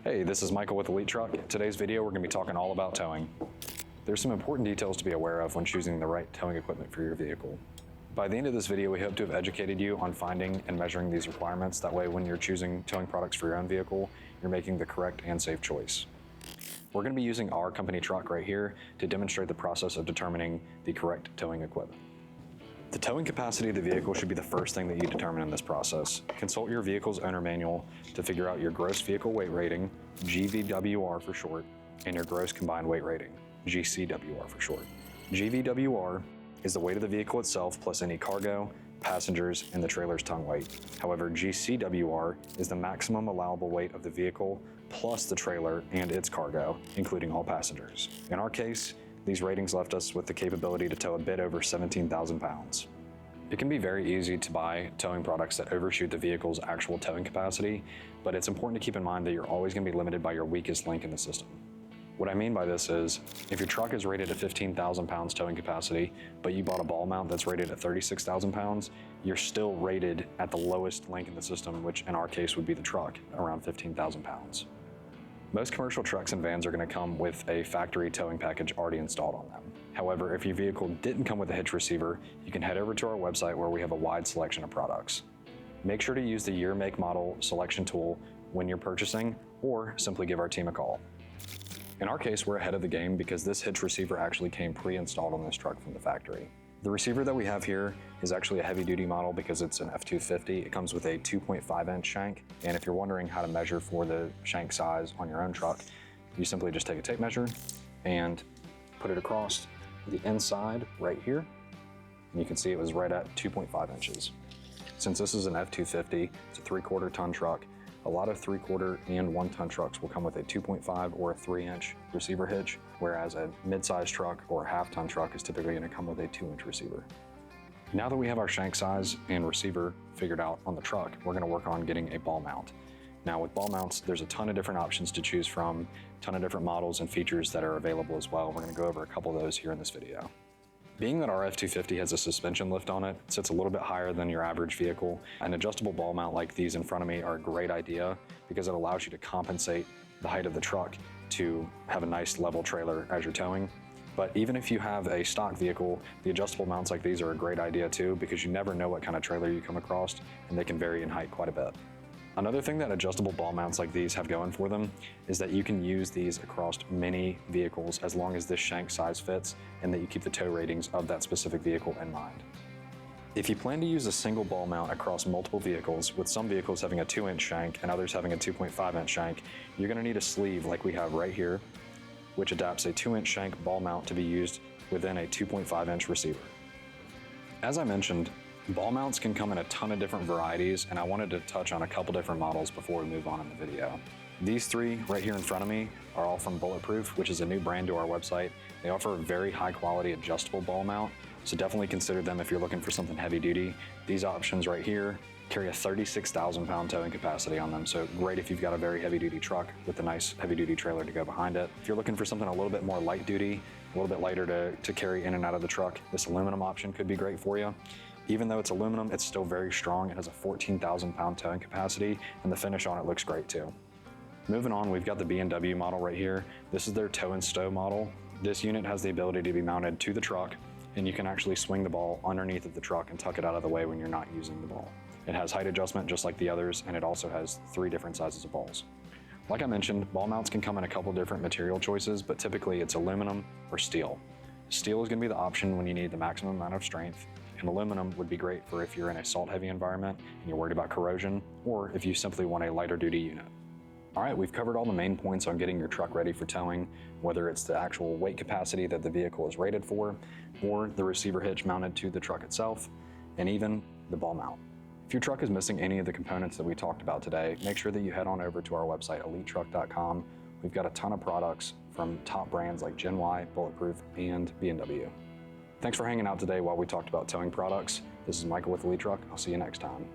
Hey, this is Michael with Elite Truck. In today's video, we're going to be talking all about towing. There's some important details to be aware of when choosing the right towing equipment for your vehicle. By the end of this video, we hope to have educated you on finding and measuring these requirements. That way, when you're choosing towing products for your own vehicle, you're making the correct and safe choice. We're going to be using our company truck right here to demonstrate the process of determining the correct towing equipment. The towing capacity of the vehicle should be the first thing that you determine in this process. Consult your vehicle's owner manual to figure out your gross vehicle weight rating, GVWR for short, and your gross combined weight rating, GCWR for short. GVWR is the weight of the vehicle itself plus any cargo, passengers, and the trailer's tongue weight. However, GCWR is the maximum allowable weight of the vehicle plus the trailer and its cargo, including all passengers. In our case, these ratings left us with the capability to tow a bit over 17,000 pounds. It can be very easy to buy towing products that overshoot the vehicle's actual towing capacity, but it's important to keep in mind that you're always going to be limited by your weakest link in the system. What I mean by this is, if your truck is rated at 15,000 pounds towing capacity, but you bought a ball mount that's rated at 36,000 pounds, you're still rated at the lowest link in the system, which in our case would be the truck, around 15,000 pounds. Most commercial trucks and vans are going to come with a factory towing package already installed on them. However, if your vehicle didn't come with a Hitch Receiver, you can head over to our website where we have a wide selection of products. Make sure to use the year, make, model selection tool when you're purchasing, or simply give our team a call. In our case, we're ahead of the game because this Hitch Receiver actually came pre-installed on this truck from the factory. The receiver that we have here is actually a heavy-duty model because it's an F250. It comes with a 2.5-inch shank, and if you're wondering how to measure for the shank size on your own truck, you simply just take a tape measure and put it across the inside right here, and you can see it was right at 2.5 inches. Since this is an F250, it's a 3/4 ton truck. A lot of 3/4 and 1 ton trucks will come with a 2.5 or a 3-inch receiver hitch, whereas a mid-size truck or half-ton truck is typically going to come with a 2-inch receiver. Now that we have our shank size and receiver figured out on the truck, we're going to work on getting a ball mount. Now with ball mounts, there's a ton of different options to choose from, a ton of different models and features that are available as well. We're going to go over a couple of those here in this video. Being that our F250 has a suspension lift on it, it sits a little bit higher than your average vehicle. An adjustable ball mount like these in front of me are a great idea because it allows you to compensate the height of the truck to have a nice level trailer as you're towing. But even if you have a stock vehicle, the adjustable mounts like these are a great idea too because you never know what kind of trailer you come across and they can vary in height quite a bit. Another thing that adjustable ball mounts like these have going for them is that you can use these across many vehicles as long as this shank size fits and that you keep the tow ratings of that specific vehicle in mind. If you plan to use a single ball mount across multiple vehicles, with some vehicles having a 2-inch shank and others having a 2.5-inch shank, you're going to need a sleeve like we have right here, which adapts a 2-inch shank ball mount to be used within a 2.5-inch receiver. As I mentioned, ball mounts can come in a ton of different varieties, and I wanted to touch on a couple different models before we move on in the video. These three right here in front of me are all from Bulletproof, which is a new brand to our website. They offer a very high quality adjustable ball mount, so definitely consider them if you're looking for something heavy duty. These options right here carry a 36,000 pound towing capacity on them, so great if you've got a very heavy duty truck with a nice heavy duty trailer to go behind it. If you're looking for something a little bit more light duty, a little bit lighter to carry in and out of the truck, this aluminum option could be great for you. Even though it's aluminum, it's still very strong. It has a 14,000 pound towing capacity, and the finish on it looks great too. Moving on, we've got the B&W model right here. This is their tow and stow model. This unit has the ability to be mounted to the truck, and you can actually swing the ball underneath of the truck and tuck it out of the way when you're not using the ball. It has height adjustment just like the others, and it also has 3 different sizes of balls. Like I mentioned, ball mounts can come in a couple different material choices, but typically it's aluminum or steel. Steel is going to be the option when you need the maximum amount of strength, and aluminum would be great for if you're in a salt-heavy environment and you're worried about corrosion, or if you simply want a lighter duty unit. All right, we've covered all the main points on getting your truck ready for towing, whether it's the actual weight capacity that the vehicle is rated for, or the receiver hitch mounted to the truck itself, and even the ball mount. If your truck is missing any of the components that we talked about today, make sure that you head on over to our website, elitetruck.com. We've got a ton of products from top brands like Gen Y, Bulletproof, and B&W. Thanks for hanging out today while we talked about towing products. This is Michael with Elite Truck. I'll see you next time.